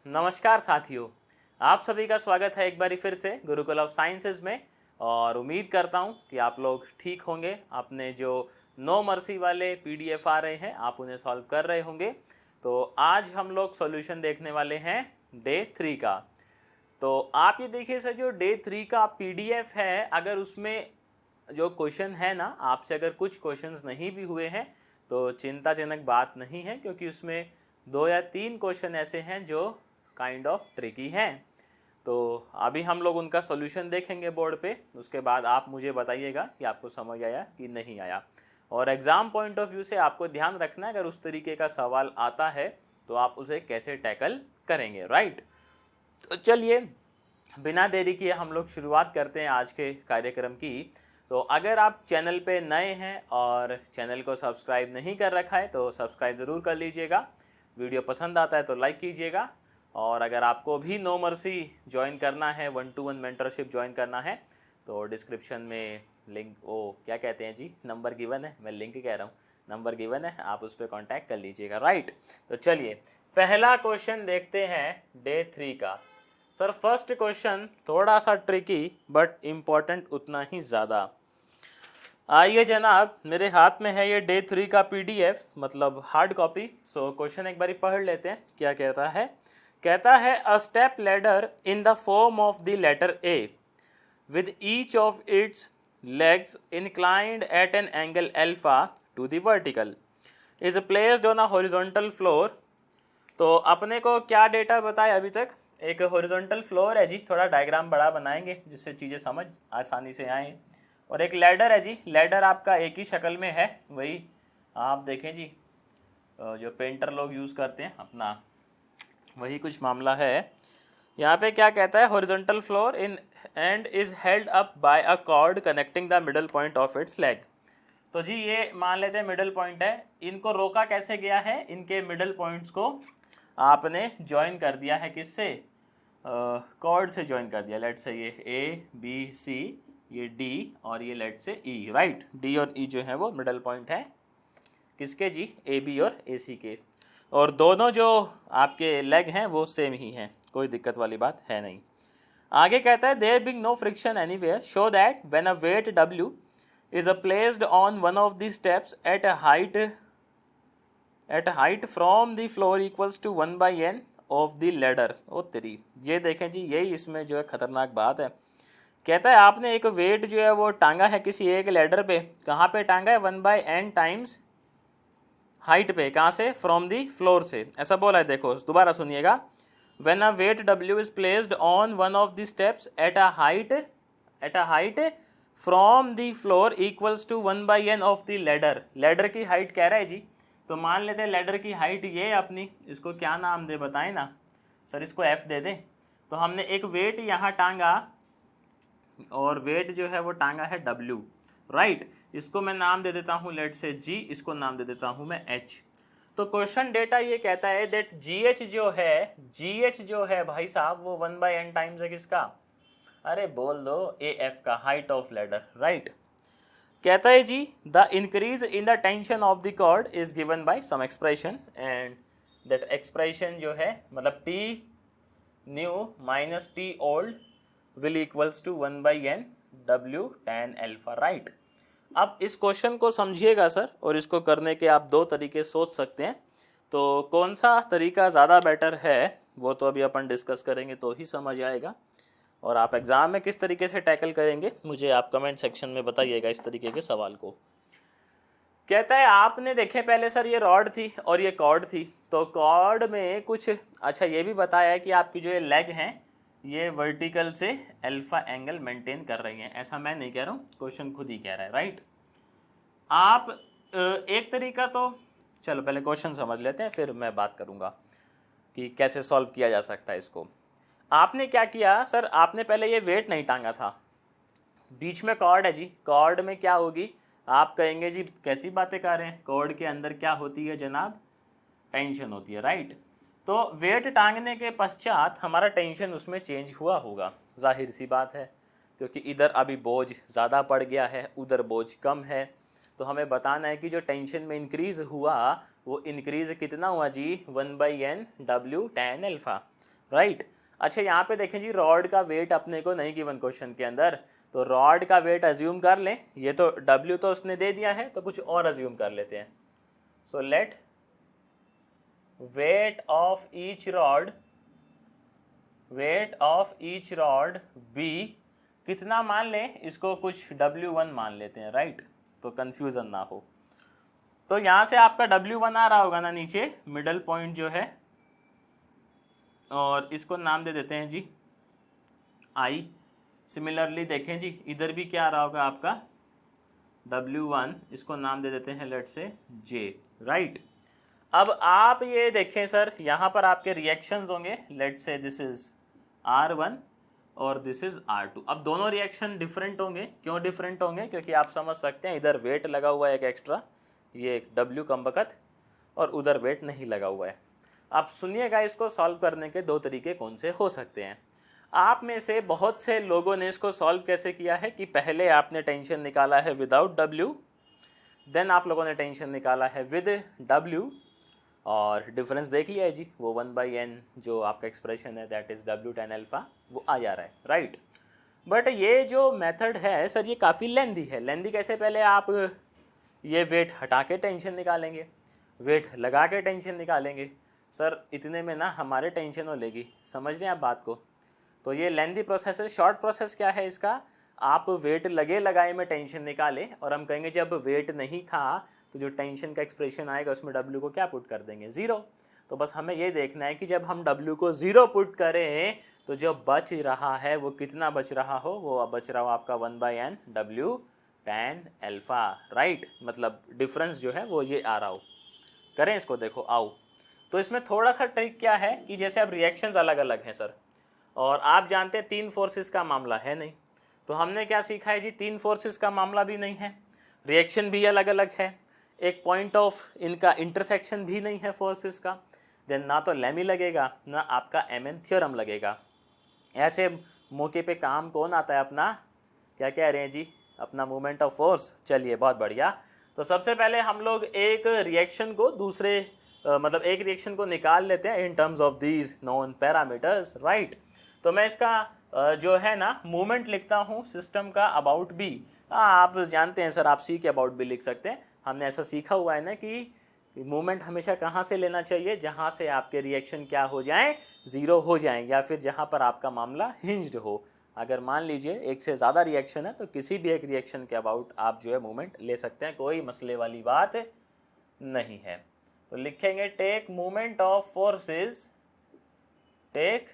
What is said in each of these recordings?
नमस्कार साथियों, आप सभी का स्वागत है एक बारी फिर से गुरुकुल ऑफ साइंसेज में। और उम्मीद करता हूँ कि आप लोग ठीक होंगे। आपने जो नो मर्सी वाले पीडीएफ आ रहे हैं आप उन्हें सॉल्व कर रहे होंगे। तो आज हम लोग सॉल्यूशन देखने वाले हैं डे 3 का। तो आप ये देखिए सर, जो डे 3 का पीडीएफ है, अगर उसमें जो क्वेश्चन है ना, आपसे अगर कुछ क्वेश्चंस नहीं भी हुए हैं तो चिंताजनक बात नहीं है, क्योंकि उसमें 2 या 3 क्वेश्चन ऐसे हैं जो काइंड ऑफ ट्रिकी हैं। तो अभी हम लोग उनका सॉल्यूशन देखेंगे बोर्ड पे, उसके बाद आप मुझे बताइएगा कि आपको समझ आया कि नहीं आया। और एग्ज़ाम पॉइंट ऑफ व्यू से आपको ध्यान रखना है, अगर उस तरीके का सवाल आता है तो आप उसे कैसे टैकल करेंगे, राइट। तो चलिए बिना देरी किए हम लोग शुरुआत करते हैं आज के कार्यक्रम की। तो अगर आप चैनल पे नए हैं और चैनल को सब्सक्राइब नहीं कर रखा है तो सब्सक्राइब ज़रूर कर लीजिएगा। वीडियो पसंद आता है तो लाइक कीजिएगा। और अगर आपको भी नो मर्सी ज्वाइन करना है, 1-to-1 मेंटरशिप ज्वाइन करना है, तो डिस्क्रिप्शन में लिंक, क्या कहते हैं जी, नंबर गिवन है, मैं लिंक कह रहा हूँ, नंबर गिवन है, आप उस पर कॉन्टैक्ट कर लीजिएगा, राइट। तो चलिए पहला क्वेश्चन देखते हैं डे 3 का। सर फर्स्ट क्वेश्चन थोड़ा सा ट्रिकी बट इम्पॉर्टेंट उतना ही ज़्यादा। आइए जनाब, मेरे हाथ में है ये डे 3 का पीडीएफ, मतलब हार्ड कॉपी। सो क्वेश्चन एक बारी पढ़ लेते हैं क्या कहता है। कहता है a step ladder in the form of the letter A with each of its legs inclined at an angle alpha to the vertical is placed on a horizontal floor। तो अपने को क्या डेटा बताया अभी तक, एक हॉरिजॉन्टल फ्लोर है जी, थोड़ा डायग्राम बड़ा बनाएंगे जिससे चीज़ें समझ आसानी से आए। और एक लैडर है जी, लैडर आपका एक ही शक्ल में है, वही आप देखें जी, जो पेंटर लोग यूज़ करते हैं अपना, वही कुछ मामला है। यहाँ पे क्या कहता है, horizontal floor in and is held up by a cord connecting the middle point of its leg. तो जी ये मान लेते हैं मिडल पॉइंट है, इनको रोका कैसे गया है, इनके मिडल पॉइंट्स को आपने ज्वाइन कर दिया है, किससे, कॉर्ड से ज्वाइन कर दिया। लेट से ये ए बी सी, ये डी और ये लेट से ई, राइट। डी और ई जो है वो मिडल पॉइंट है किसके जी, ए बी और ए सी के। और दोनों जो आपके लेग हैं वो सेम ही हैं, कोई दिक्कत वाली बात है नहीं। आगे कहता है there being no friction anywhere show that when a weight W is placed on one of the steps at height from the floor equals to 1/n of the ladder. ओ तेरी, ये देखें जी, यही इसमें जो है खतरनाक बात है। कहता है आपने एक वेट जो है वो टांगा है किसी एक लेडर पे, कहाँ पे टांगा है, 1/n टाइम्स हाइट पे, कहाँ से, फ्रॉम दी फ्लोर से, ऐसा बोला है। देखो दोबारा सुनिएगा, when a weight w is placed on one of the steps at a height from the floor equals to 1/n of the ladder। ladder की हाइट कह रहा है जी, तो मान लेते हैं ladder की हाइट ये अपनी, इसको क्या नाम दे बताएं ना सर, इसको f दे दें। तो हमने एक वेट यहाँ टांगा और वेट जो है वो टांगा है w, राइट। इसको मैं नाम दे देता हूँ लेट से g, इसको नाम दे देता हूँ मैं h। तो क्वेश्चन डेटा ये कहता है दैट GH जो है भाई साहब वो 1/n टाइम्स है किसका, अरे बोल दो AF का, हाइट ऑफ लैडर, राइट। कहता है जी the increase in the tension of the cord is given by some expression, and that expression जो है मतलब T new minus T old will equals to 1/n W tan alpha, right. अब इस question को समझिएगा सर, और इसको करने के आप 2 तरीके सोच सकते हैं। तो कौन सा तरीका ज़्यादा बेटर है वो तो अभी अपन डिस्कस करेंगे तो ही समझ आएगा। और आप एग्ज़ाम में किस तरीके से टैकल करेंगे मुझे आप कमेंट सेक्शन में बताइएगा इस तरीके के सवाल को। कहता है आपने देखे पहले सर, ये रॉड थी और ये कॉर्ड थी, तो कॉर्ड में कुछ अच्छा ये भी बताया है कि आपकी जो ये लेग हैं ये वर्टिकल से अल्फा एंगल मेंटेन कर रही हैं। ऐसा मैं नहीं कह रहा हूँ, क्वेश्चन खुद ही कह रहा है, राइट। आप एक तरीका तो, चलो पहले क्वेश्चन समझ लेते हैं फिर मैं बात करूँगा कि कैसे सॉल्व किया जा सकता है इसको। आपने क्या किया सर, आपने पहले ये वेट नहीं टांगा था, बीच में कॉर्ड है जी, कॉर्ड में क्या होगी, आप कहेंगे जी कैसी बातें कर रहे हैं, कॉर्ड के अंदर क्या होती है जनाब, टेंशन होती है, राइट। तो वेट टांगने के पश्चात हमारा टेंशन उसमें चेंज हुआ होगा, जाहिर सी बात है, क्योंकि इधर अभी बोझ ज़्यादा पड़ गया है, उधर बोझ कम है। तो हमें बताना है कि जो टेंशन में इंक्रीज़ हुआ वो इंक्रीज़ कितना हुआ जी, 1/n W tan alpha. Right. अच्छा यहाँ पे देखें जी, रॉड का वेट अपने को नहीं गिवन क्वेश्चन के अंदर, तो रॉड का वेट अज्यूम कर लें। ये तो W तो उसने दे दिया है, तो कुछ और अज्यूम कर लेते हैं। So let weight of each rod be, कितना मान लें इसको, कुछ W1 मान लेते हैं, राइट, तो कंफ्यूजन ना हो। तो यहाँ से आपका W1 आ रहा होगा ना नीचे, मिडल पॉइंट जो है, और इसको नाम दे देते हैं जी I। सिमिलरली देखें जी, इधर भी क्या आ रहा होगा आपका W1, इसको नाम दे देते हैं लेट से J, राइट। अब आप ये देखें सर, यहाँ पर आपके रिएक्शंस होंगे, लेट से दिस इज R1 और दिस इज R2। अब दोनों रिएक्शन डिफरेंट होंगे। क्यों डिफरेंट होंगे? क्योंकि आप समझ सकते हैं इधर वेट लगा हुआ है एक एक्स्ट्रा, ये एक W कमबख्त, और उधर वेट नहीं लगा हुआ है। आप सुनिएगा, इसको सॉल्व करने के दो तरीके कौन से हो सकते हैं। आप में से बहुत से लोगों ने इसको सॉल्व कैसे किया है कि पहले आपने टेंशन निकाला है विदाउट W, देन आप लोगों ने टेंशन निकाला है विद W, और डिफरेंस देख लिया है जी, वो 1/n जो आपका एक्सप्रेशन है that is W tan alpha, वो आ जा रहा है, राइट। बट ये जो मेथड है सर, ये काफ़ी लेंदी है। लेंदी कैसे? पहले आप ये वेट हटा के टेंशन निकालेंगे, वेट लगा के टेंशन निकालेंगे। सर इतने में ना हमारे टेंशन हो लेगी, समझ रहे हैं आप बात को? तो ये लेंदी प्रोसेस है। शॉर्ट प्रोसेस क्या है इसका? आप वेट लगे लगाए में टेंशन निकालें, और हम कहेंगे जब वेट नहीं था तो जो टेंशन का एक्सप्रेशन आएगा उसमें W को क्या पुट कर देंगे? 0। तो बस हमें ये देखना है कि जब हम W को 0 पुट करें तो जो बच रहा है वो कितना बच रहा हो, वो बच रहा हो आपका 1/n W tan alpha, right. मतलब डिफरेंस जो है वो ये आ रहा हो। करें इसको, देखो आओ। तो इसमें थोड़ा सा ट्रिक क्या है कि जैसे अब रिएक्शंस अलग अलग हैं सर, और आप जानते हैं 3 फोर्सेस का मामला है नहीं, तो हमने क्या सीखा है जी, 3 फोर्सेस का मामला भी नहीं है, रिएक्शन भी अलग अलग है, एक पॉइंट ऑफ इनका इंटरसेक्शन भी नहीं है फोर्सेस का, देन ना तो लेमी लगेगा ना आपका एमएन थ्योरम लगेगा। ऐसे मौके पे काम कौन आता है अपना, क्या कह रहे हैं जी, अपना मोमेंट ऑफ फोर्स। चलिए बहुत बढ़िया। तो सबसे पहले हम लोग एक रिएक्शन को दूसरे मतलब एक रिएक्शन को निकाल लेते हैं इन terms of these known parameters, right. तो मैं इसका जो है ना मूवमेंट लिखता हूँ सिस्टम का अबाउट बी। आप जानते हैं सर, आप सी के अबाउट बी लिख सकते हैं। हमने ऐसा सीखा हुआ है ना कि मूवमेंट हमेशा कहाँ से लेना चाहिए, जहाँ से आपके रिएक्शन क्या हो जाएं, 0 हो जाएं, या फिर जहाँ पर आपका मामला हिंज्ड हो। अगर मान लीजिए एक से ज़्यादा रिएक्शन है तो किसी भी एक रिएक्शन के अबाउट आप जो है मूवमेंट ले सकते हैं, कोई मसले वाली बात नहीं है। तो लिखेंगे take movement of forces, take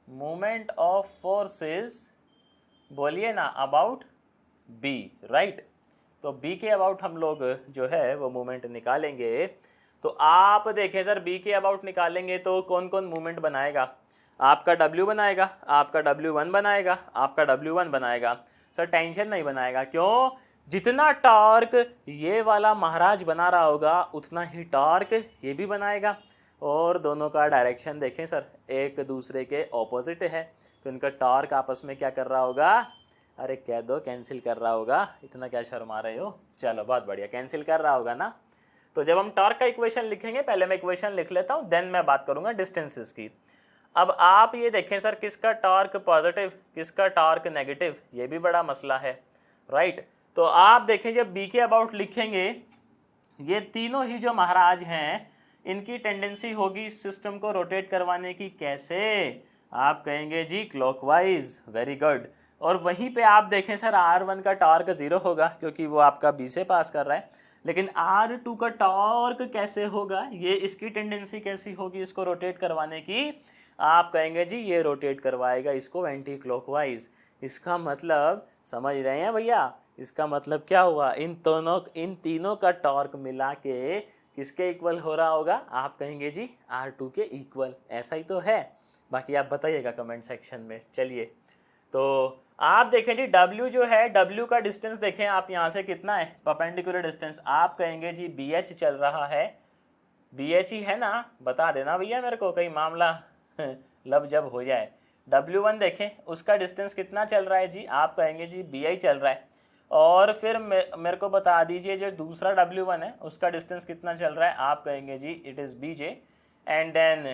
movement of forces, बोलिए ना, अबाउट बी, राइट। तो बी के अबाउट हम लोग जो है वो मूवमेंट निकालेंगे। तो आप देखें सर, बी के अबाउट निकालेंगे तो कौन कौन मूवमेंट बनाएगा? आपका W बनाएगा, आपका W1 बनाएगा, आपका W1 बनाएगा। सर टेंशन नहीं बनाएगा, क्यों? जितना टॉर्क ये वाला महाराज बना रहा होगा उतना ही टॉर्क ये भी बनाएगा, और दोनों का डायरेक्शन देखें सर एक दूसरे के ऑपोजिट है, तो इनका टॉर्क आपस में क्या कर रहा होगा? अरे कह दो, कैंसिल कर रहा होगा। इतना क्या शर्मा रहे हो? चलो बहुत बढ़िया, कैंसिल कर रहा होगा ना। तो जब हम टॉर्क का इक्वेशन लिखेंगे, पहले मैं इक्वेशन लिख लेता हूँ, देन मैं बात करूँगा डिस्टेंसेस की। अब आप ये देखें सर, किसका टॉर्क पॉजिटिव, किसका टॉर्क नेगेटिव, ये भी बड़ा मसला है, राइट। तो आप देखें जब बी के अबाउट लिखेंगे, ये तीनों ही जो महाराज हैं इनकी टेंडेंसी होगी इस सिस्टम को रोटेट करवाने की। कैसे? आप कहेंगे जी क्लॉकवाइज, वेरी गुड। और वहीं पे आप देखें सर R1 का टॉर्क 0 होगा क्योंकि वो आपका B से पास कर रहा है, लेकिन R2 का टॉर्क कैसे होगा, ये इसकी टेंडेंसी कैसी होगी इसको रोटेट करवाने की? आप कहेंगे जी ये रोटेट करवाएगा इसको एंटी क्लॉकवाइज। इसका मतलब समझ रहे हैं भैया? इसका मतलब क्या हुआ? इन तीनों का टॉर्क मिला के किसके इक्वल हो रहा होगा? आप कहेंगे जी R2 के इक्वल। ऐसा ही तो है, बाकी आप बताइएगा कमेंट सेक्शन में। चलिए, तो आप देखें जी W जो है, W का डिस्टेंस देखें आप यहाँ से कितना है, परपेंडिकुलर डिस्टेंस। आप कहेंगे जी BH चल रहा है, BH ही है ना, बता देना भैया मेरे को, कहीं मामला लब जब हो जाए। W1 देखें, उसका डिस्टेंस कितना चल रहा है जी? आप कहेंगे जी BI चल रहा है। और फिर मेरे को बता दीजिए जो दूसरा W1 है उसका डिस्टेंस कितना चल रहा है? आप कहेंगे जी it is BJ। And then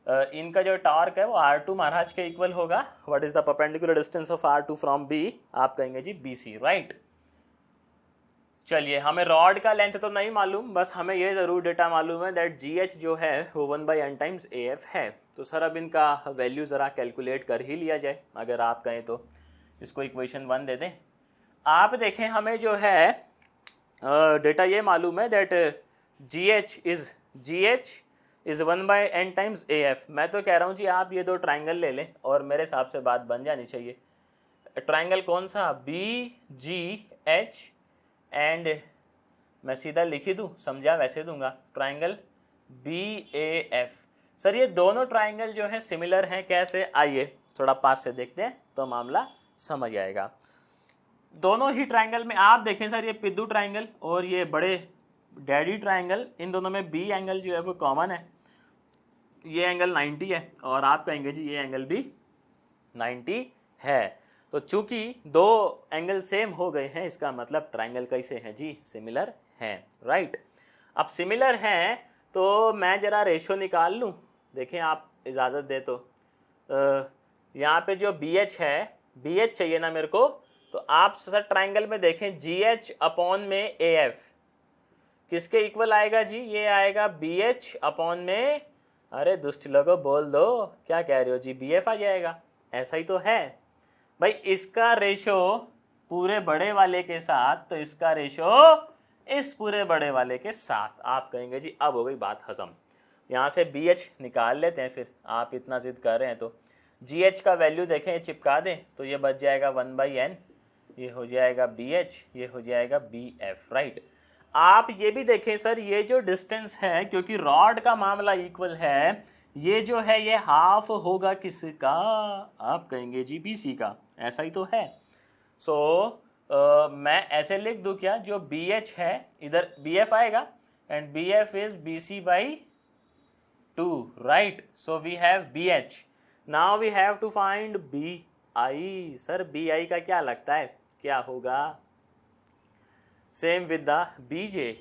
इनका जो टॉर्क है वो R2 महाराज के इक्वल होगा। What is the perpendicular distance of R2 from B? आप कहेंगे जी BC, राइट। चलिए, हमें रॉड का लेंथ तो नहीं मालूम, बस हमें ये ज़रूर डेटा मालूम है दैट GH जो है वो 1/n टाइम्स AF है। तो सर अब इनका वैल्यू ज़रा कैलकुलेट कर ही लिया जाए, अगर आप कहें तो इसको इक्वेशन 1 दे दें। आप देखें, हमें जो है डेटा ये मालूम है that GH is 1/n times AF। मैं तो कह रहा हूँ जी आप ये दो ट्राइंगल ले लें और मेरे हिसाब से बात बन जानी चाहिए। ट्राइंगल कौन सा? BGH एंड मैं सीधा लिख ही दूँ, समझा वैसे दूंगा, ट्राइंगल BAF। सर ये दोनों ट्राइंगल जो है सिमिलर हैं, कैसे? आइए थोड़ा पास से देखते हैं तो मामला समझ आएगा। दोनों ही ट्राइंगल में आप देखें सर, ये पिद्दू ट्राइंगल और ये बड़े डैडी ट्राइंगल, इन दोनों में B एंगल जो है वो कॉमन है। ये एंगल 90 है और आप कहेंगे जी ये एंगल भी 90 है। तो चूंकि दो एंगल सेम हो गए हैं, इसका मतलब ट्राइंगल कैसे हैं जी? सिमिलर हैं, राइट। अब सिमिलर हैं तो मैं ज़रा रेशो निकाल लूँ। देखें आप इजाज़त दे तो यहाँ पे जो BH है, BH चाहिए ना मेरे को, तो आप सर ट्राइंगल में देखें GH अपॉन में AF किसके इक्वल आएगा जी? ये आएगा BH अपॉन में, अरे दुष्ट लोगों बोल दो, क्या कह रहे हो जी? BF आ जाएगा। ऐसा ही तो है भाई। इसका रेशो पूरे बड़े वाले के साथ, तो इसका रेशो इस पूरे बड़े वाले के साथ। आप कहेंगे जी अब हो गई बात हजम। यहाँ से BH निकाल लेते हैं, फिर आप इतना जिद कर रहे हैं तो GH का वैल्यू देखें, ये चिपका दें तो ये बच जाएगा 1/n, ये हो जाएगा BH, ये हो जाएगा BF, राइट। आप ये भी देखें सर, ये जो डिस्टेंस है, क्योंकि रॉड का मामला इक्वल है, ये जो है ये हाफ होगा किसका? आप कहेंगे जी BC का। ऐसा ही तो है। सो मैं ऐसे लिख दूं क्या? जो BH है इधर BF आएगा and BF is BC/2, right. So we have BH। Now we have to find BI। Sir BI का क्या लगता है, क्या होगा? Same with the BJ।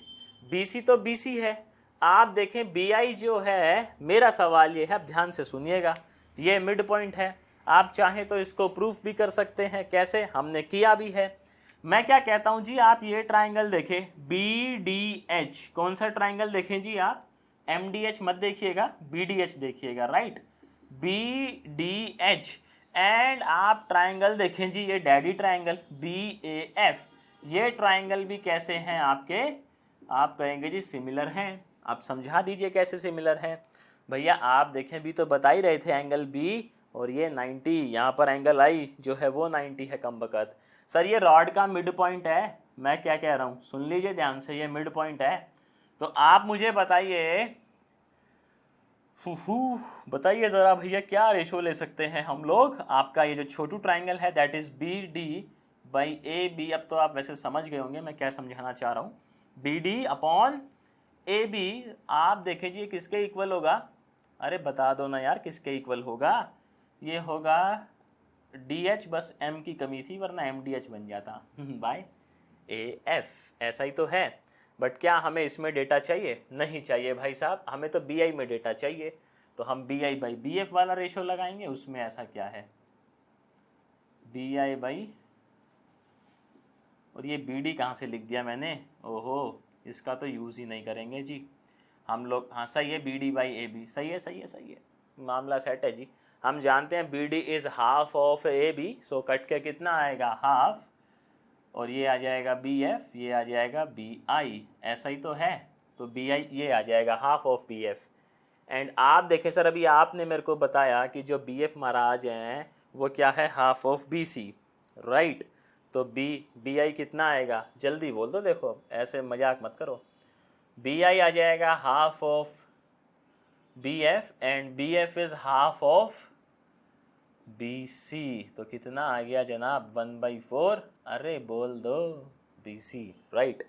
BC तो BC है। आप देखें BI जो है, मेरा सवाल ये है, आप ध्यान से सुनिएगा, ये मिड पॉइंट है। आप चाहें तो इसको प्रूफ भी कर सकते हैं, कैसे? हमने किया भी है। मैं क्या कहता हूं जी, आप ये ट्राइंगल देखें BDH। कौन सा ट्राइंगल देखें जी आप? MDH मत देखिएगा, BDH देखिएगा, राइट। BDH एंड आप ट्राइंगल देखें जी, ये डैडी ट्राइंगल BAF। ये ट्राइंगल भी कैसे हैं आपके? आप कहेंगे जी सिमिलर हैं। आप समझा दीजिए कैसे सिमिलर हैं। भैया आप देखें भी तो बता ही रहे थे, एंगल B और ये 90, यहाँ पर एंगल I जो है वो 90 है कम बकत। सर ये रॉड का मिड पॉइंट है। मैं क्या कह रहा हूँ सुन लीजिए ध्यान से, ये मिड पॉइंट है। तो आप मुझे बताइए बताइए ज़रा भैया, क्या रेशो ले सकते हैं हम लोग? आपका ये जो छोटू ट्राइंगल है दैट इज़ BD/AB। अब तो आप वैसे समझ गए होंगे मैं क्या समझाना चाह रहा हूँ। BD अपॉन AB आप देखें जी किसके इक्वल होगा? अरे बता दो ना यार, किसके इक्वल होगा? ये होगा DH, बस M की कमी थी वरना MDH बन जाता बाय AF। ऐसा ही तो है। बट क्या हमें इसमें डेटा चाहिए? नहीं चाहिए भाई साहब, हमें तो BI में डेटा चाहिए। तो हम BI/BF वाला रेशो लगाएंगे। उसमें ऐसा क्या है? BI/ और ये BD कहाँ से लिख दिया मैंने? ओहो, इसका तो यूज़ ही नहीं करेंगे जी हम लोग। हाँ सही है, BD/AB। सही है सही है सही है, मामला सेट है जी। हम जानते हैं BD is half of AB। So cut के कितना आएगा? हाफ, और ये आ जाएगा BF, ये आ जाएगा BI। ऐसा ही तो है। तो BI ये आ जाएगा हाफ ऑफ BF। एंड आप देखें सर, अभी आपने मेरे को बताया कि जो BF महाराज हैं वो क्या है? Half of BC, right. तो BI कितना आएगा? जल्दी बोल दो, देखो ऐसे मजाक मत करो। BI आ जाएगा half of BF and BF is half of BC। तो कितना आ गया जनाब? 1/4। अरे बोल दो BC, राइट।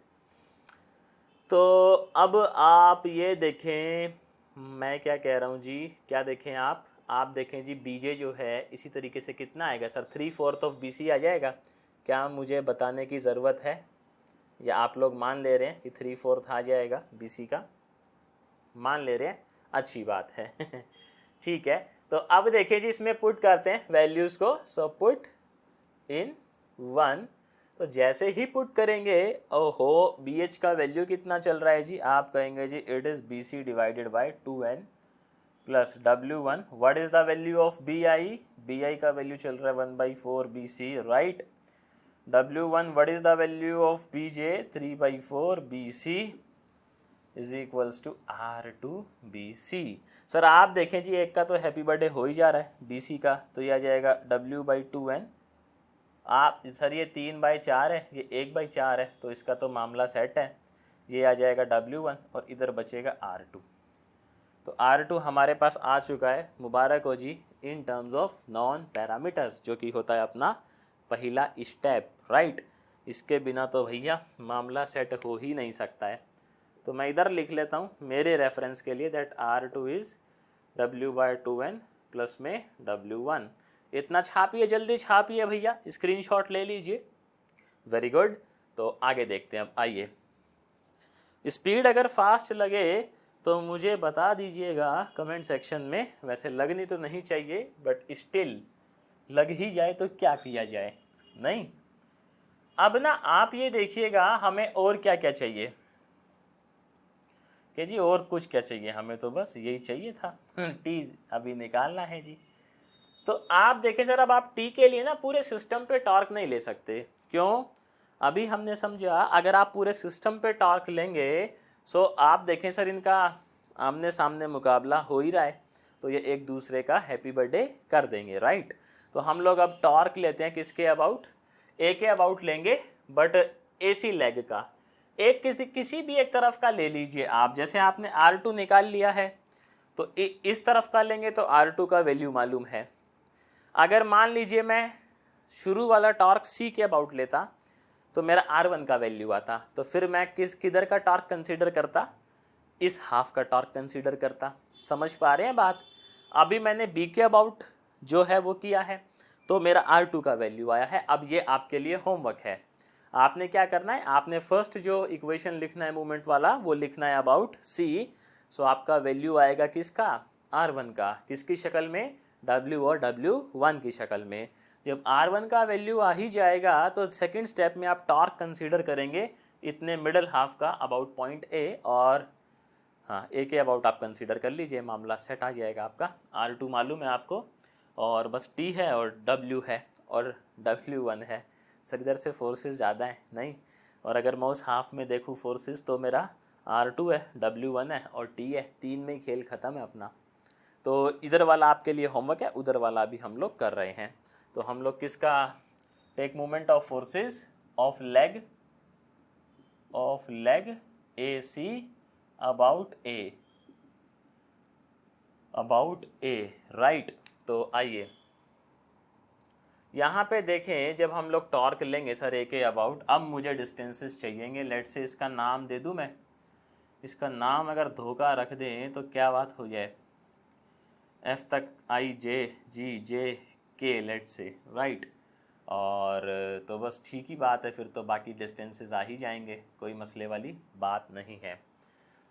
तो अब आप ये देखें, मैं क्या कह रहा हूँ जी, क्या देखें आप देखें जी BJ जो है इसी तरीके से कितना आएगा सर? 3/4 ऑफ BC आ जाएगा। क्या मुझे बताने की ज़रूरत है या आप लोग मान ले रहे हैं कि 3/4 आ जाएगा BC का? मान ले रहे हैं, अच्छी बात है ठीक है, तो अब देखिए जी इसमें पुट करते हैं वैल्यूज़ को। सो पुट इन 1, तो जैसे ही पुट करेंगे, ओहो BH का वैल्यू कितना चल रहा है जी, आप कहेंगे जी it is BC divided by 2N plus W1। What is the value of BI का वैल्यू चल रहा है 1/4 BC, right. W1 what is the value of BJ, 3/4 BC is equals to R2BC। Sir आप देखें जी एक का तो हैप्पी बर्थडे हो ही जा रहा है BC का, तो ये आ जाएगा W/2N। आप सर ये 3/4 है, ये 1/4 है, तो इसका तो मामला सेट है। ये आ जाएगा W1 और इधर बचेगा R2। तो R2 हमारे पास आ चुका है, मुबारक हो जी, in terms of non parameters, जो कि होता है अपना पहला स्टेप, राइट। इसके बिना तो भैया मामला सेट हो ही नहीं सकता है। तो मैं इधर लिख लेता हूँ मेरे रेफरेंस के लिए that R2 is W/2N plus में W1। इतना छापिए, जल्दी छापिए भैया, स्क्रीनशॉट ले लीजिए। Very good. तो आगे देखते हैं अब, आइए। स्पीड अगर फास्ट लगे तो मुझे बता दीजिएगा कमेंट सेक्शन में। वैसे लगनी तो नहीं चाहिए, बट स्टिल लग ही जाए तो क्या किया जाए, नहीं। अब ना आप ये देखिएगा हमें और क्या क्या चाहिए कि जी, और कुछ क्या चाहिए, हमें तो बस यही चाहिए था टी अभी निकालना है जी। तो आप देखें सर, अब आप टी के लिए ना पूरे सिस्टम पे टॉर्क नहीं ले सकते। क्यों? अभी हमने समझा अगर आप पूरे सिस्टम पे टॉर्क लेंगे, सो आप देखें सर इनका आमने सामने मुकाबला हो ही रहा है, तो ये एक दूसरे का हैप्पी बर्थडे कर देंगे, राइट। तो हम लोग अब टॉर्क लेते हैं किसके अबाउट, ए के अबाउट लेंगे, बट AC लेग का। एक किसी भी एक तरफ का ले लीजिए आप। जैसे आपने R2 निकाल लिया है, तो इस तरफ का लेंगे तो R2 का वैल्यू मालूम है। अगर मान लीजिए मैं शुरू वाला टॉर्क C के अबाउट लेता तो मेरा R1 का वैल्यू आता, तो फिर मैं किधर का टॉर्क कंसीडर करता, इस हाफ का टॉर्क कंसीडर करता। समझ पा रहे हैं बात? अभी मैंने B के अबाउट जो है वो किया है, तो मेरा R2 का वैल्यू आया है। अब ये आपके लिए होमवर्क है। आपने क्या करना है, आपने फर्स्ट जो इक्वेशन लिखना है मूवमेंट वाला, वो लिखना है अबाउट C। सो आपका वैल्यू आएगा किसका, R1 का, किसकी शक्ल में, W और W1 की शक्ल में। जब R1 का वैल्यू आ ही जाएगा तो सेकंड स्टेप में आप टॉर्क कंसीडर करेंगे इतने मिडल हाफ का अबाउट पॉइंट A, और हाँ A के अबाउट आप कंसीडर कर लीजिए, मामला सेट आ जाएगा आपका। R2 मालूम है आपको, और बस T है और W है और W1 है। सर इधर से फोर्सेस ज़्यादा है नहीं, और अगर मैं उस हाफ में देखूँ फोर्सेस तो मेरा R2 है, W1 है और T है, 3 में ही खेल ख़त्म है अपना। तो इधर वाला आपके लिए होमवर्क है, उधर वाला भी हम लोग कर रहे हैं। तो हम लोग किसका, take movement of forces of leg AC about A, right. तो आइए यहाँ पे देखें, जब हम लोग टॉर्क लेंगे सर A के अबाउट, अब मुझे डिस्टेंसेस चाहिएंगे। लेट से इसका नाम दे दूँ मैं, इसका नाम अगर धोखा रख दें तो क्या बात हो जाए, F तक IJGJK लेट से, राइट। और तो बस ठीक ही बात है, फिर तो बाकी डिस्टेंसेस आ ही जाएंगे, कोई मसले वाली बात नहीं है।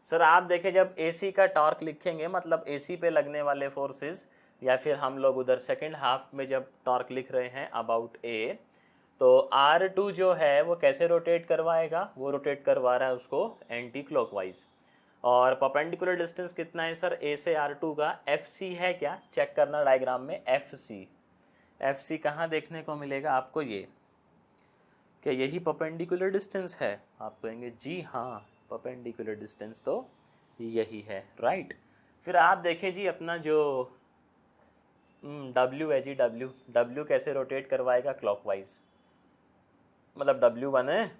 सर आप देखें जब AC का टॉर्क लिखेंगे, मतलब AC पे लगने वाले फोर्सेस, या फिर हम लोग उधर सेकंड हाफ में जब टॉर्क लिख रहे हैं अबाउट A, तो R2 जो है वो कैसे रोटेट करवाएगा, वो रोटेट करवा रहा है उसको एंटी क्लॉकवाइज। और परपेंडिकुलर डिस्टेंस कितना है सर A से R2 का, FC है क्या, चेक करना डायग्राम में, FC कहाँ देखने को मिलेगा आपको, ये क्या यही परपेंडिकुलर डिस्टेंस है? आप कहेंगे जी हाँ, परपेंडिकुलर डिस्टेंस तो यही है, राइट। फिर आप देखें जी अपना जो W है जी, W कैसे रोटेट करवाएगा, क्लॉकवाइज, मतलब W1 है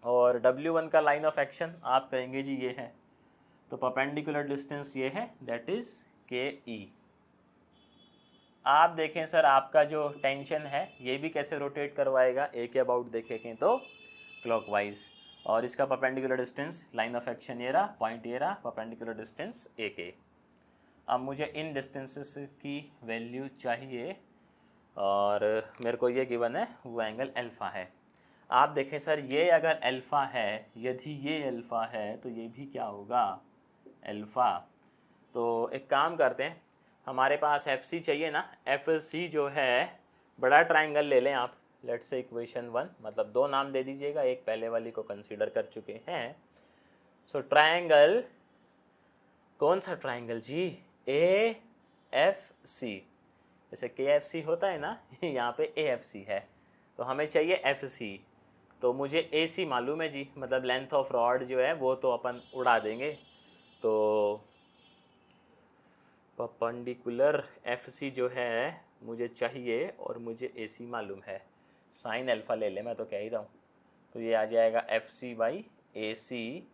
और W1 का लाइन ऑफ एक्शन आप कहेंगे जी ये है, तो परपेंडिकुलर डिस्टेंस ये है, दैट इज़ KE। आप देखें सर आपका जो टेंशन है ये भी कैसे रोटेट करवाएगा, A के अबाउट देखेंगे तो क्लॉकवाइज, और इसका perpendicular distance, line of action ये रहा, पॉइंट ये रहा, परपेंडिकुलर डिस्टेंस AK। अब मुझे इन डिस्टेंसेस की वैल्यू चाहिए, और मेरे को ये गिवन है वो एंगल अल्फ़ा है। आप देखें सर ये अगर अल्फ़ा है, यदि ये अल्फ़ा है तो ये भी क्या होगा, अल्फ़ा। तो एक काम करते हैं, हमारे पास एफ सी चाहिए ना, एफ सी जो है बड़ा ट्राइंगल ले लें आप। लेट्स से इक्वेशन 1, मतलब 2 नाम दे दीजिएगा, एक पहले वाली को कंसीडर कर चुके हैं। सो ट्राइंगल, कौन सा triangle ji? A F C, जैसे के एफ सी होता है ना यहाँ पे ए एफ सी है, तो हमें चाहिए एफ सी। तो मुझे ए सी मालूम है जी, मतलब लेंथ ऑफ रॉड जो है वो तो अपन उड़ा देंगे। तो परपेंडिकुलर एफ सी जो है मुझे चाहिए और मुझे ए सी मालूम है। साइन अल्फ़ा ले ले, मैं तो कह ही रहा हूँ। तो ये आ जाएगा F C by A C.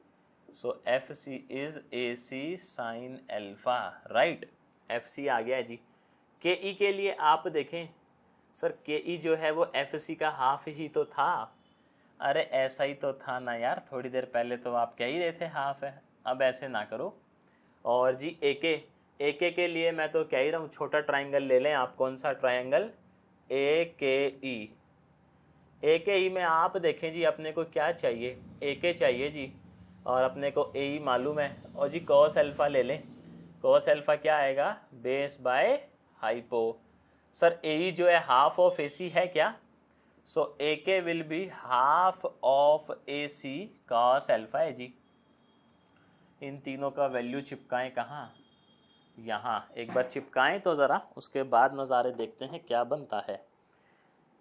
So F C is A C sine alpha, right. F C आ गया है जी। के ई के लिए आप देखें सर, के ई जो है वो एफ सी का हाफ ही तो था। अरे ऐसा ही तो था ना यार, थोड़ी देर पहले तो आप कह ही रहे थे हाफ है। अब ऐसे ना करो। और जी ए के लिए मैं तो कह ही रहा हूँ छोटा ट्राइंगल ले लें आप। कौन सा ट्राइंगल? ए के ई। ए के ई में आप देखें जी, अपने को क्या चाहिए? ए के चाहिए जी, और अपने को ए ई मालूम है। और जी कॉस अल्फ़ा ले लें। कॉस अल्फ़ा क्या आएगा? Base by hypo. Sir A E जो है हाफ ऑफ ए सी है क्या? So A K will be half of A C cos alpha है जी। इन तीनों का वैल्यू चिपकाएं कहाँ? यहाँ एक बार चिपकाएं तो ज़रा, उसके बाद नज़ारे देखते हैं क्या बनता है।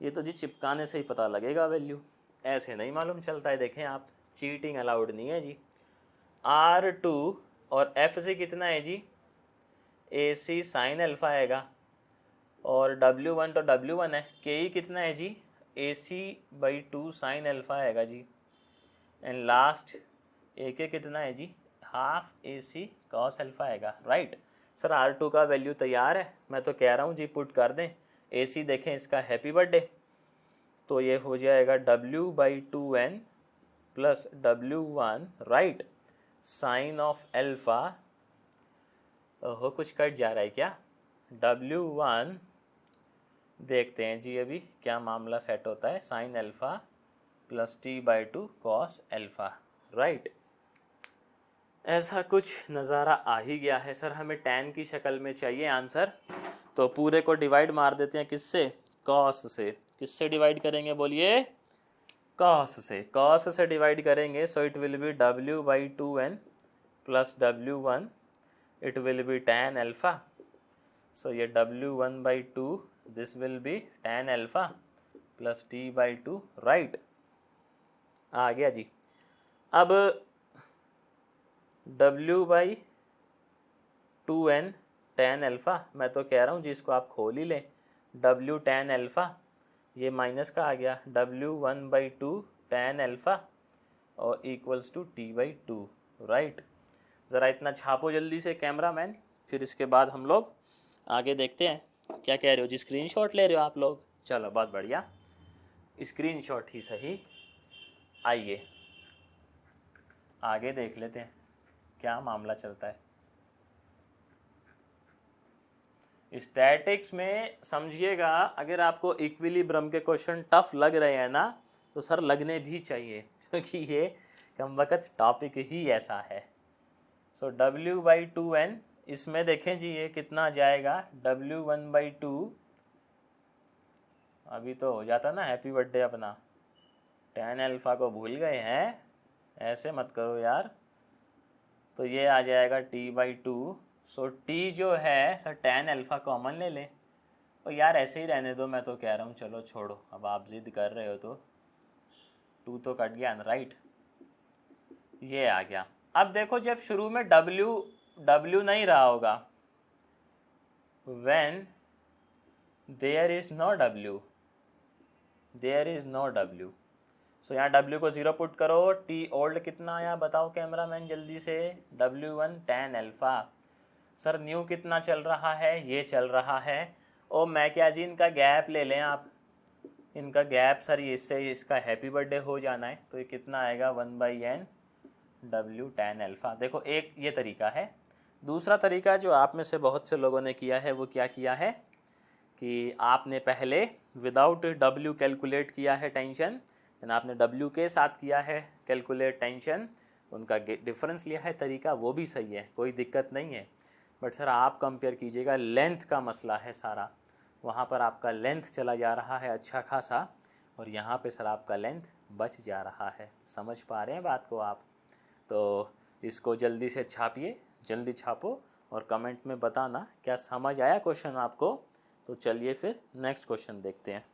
ये तो जी चिपकाने से ही पता लगेगा वैल्यू, ऐसे नहीं मालूम चलता है। देखें आप, चीटिंग अलाउड नहीं है जी। R2 और एफ सी कितना है जी? ए सी साइन अल्फ़ा आएगा, और W1 तो W1 है। के ई कितना है जी? ए सी बाई 2 साइन अल्फ़ा आएगा जी। एंड लास्ट ए के कितना है जी? हाफ ए सी कॉस अल्फ़ा आएगा, राइट। सर R2 का वैल्यू तैयार है, मैं तो कह रहा हूँ जी पुट कर दें। ए सी देखें इसका हैप्पी बर्थडे, तो ये हो जाएगा W/2n plus W1, right, sine of alpha. ओहो कुछ कट जा रहा है क्या? W1 देखते हैं जी अभी क्या मामला सेट होता है। Sine alpha plus T/2 cos alpha, right. ऐसा कुछ नज़ारा आ ही गया है। सर हमें tan की शक्ल में चाहिए आंसर, तो पूरे को डिवाइड मार देते हैं। किससे? कॉस से। किससे डिवाइड करेंगे बोलिए? कॉस से। कॉस से डिवाइड करेंगे, so it will be W/2n plus W1, it will be tan alpha. So ये W1/2, this will be tan alpha plus T/2, right. आ गया जी। अब W/2n tan अल्फ़ा, मैं तो कह रहा हूँ जी इसको आप खोल ही लें। W tan अल्फ़ा, ये माइनस का आ गया, W1/2 tan अल्फ़ा और इक्वल्स टू T/2, राइट। ज़रा इतना छापो जल्दी से कैमरामैन, फिर इसके बाद हम लोग आगे देखते हैं। क्या कह रहे हो जी? स्क्रीनशॉट ले रहे हो आप लोग? चलो बहुत बढ़िया, स्क्रीनशॉट ही सही। आइए आगे देख लेते हैं क्या मामला चलता है। स्टैटिक्स में समझिएगा, अगर आपको इक्विलिब्रियम के क्वेश्चन टफ लग रहे हैं ना, तो सर लगने भी चाहिए, क्योंकि ये कमबख्त टॉपिक ही ऐसा है। सो W/2n, इसमें देखें जी ये कितना जाएगा? W1/2, अभी तो हो जाता ना हैप्पी बर्थडे अपना। tan अल्फ़ा को भूल गए हैं? ऐसे मत करो यार। तो ये आ जाएगा T/2। सो T जो है सर tan अल्फ़ा कॉमन ले लें। और यार ऐसे ही रहने दो, मैं तो कह रहा हूँ चलो छोड़ो, अब आप जिद कर रहे हो तो 2 तो कट गया ना, राइट। ये आ गया। अब देखो जब शुरू में W नहीं रहा होगा, when there is no W, सो यहाँ W को 0 पुट करो। T ओल्ड कितना आया बताओ कैमरामैन जल्दी से? W1 tan alpha. Sir new कितना चल रहा है? ये चल रहा है। ओ मैं क्या जी, इनका गैप ले लें आप, इनका गैप सर ये इससे इसका हैप्पी बर्थडे हो जाना है, तो ये कितना आएगा? 1/n W tan alpha. देखो एक ये तरीका है। दूसरा तरीका जो आप में से बहुत से लोगों ने किया है, वो क्या किया है कि आपने पहले विदाउट W कैलकुलेट किया है टेंशन, आपने W के साथ किया है कैलकुलेट टेंशन, उनका डिफरेंस लिया है। तरीका वो भी सही है, कोई दिक्कत नहीं है। बट सर आप कंपेयर कीजिएगा, लेंथ का मसला है सारा, वहाँ पर आपका लेंथ चला जा रहा है अच्छा खासा, और यहाँ पे सर आपका लेंथ बच जा रहा है। समझ पा रहे हैं बात को आप? तो इसको जल्दी से छापिए, जल्दी छापो और कमेंट में बताना क्या समझ आया क्वेश्चन आपको। तो चलिए फिर नेक्स्ट क्वेश्चन देखते हैं।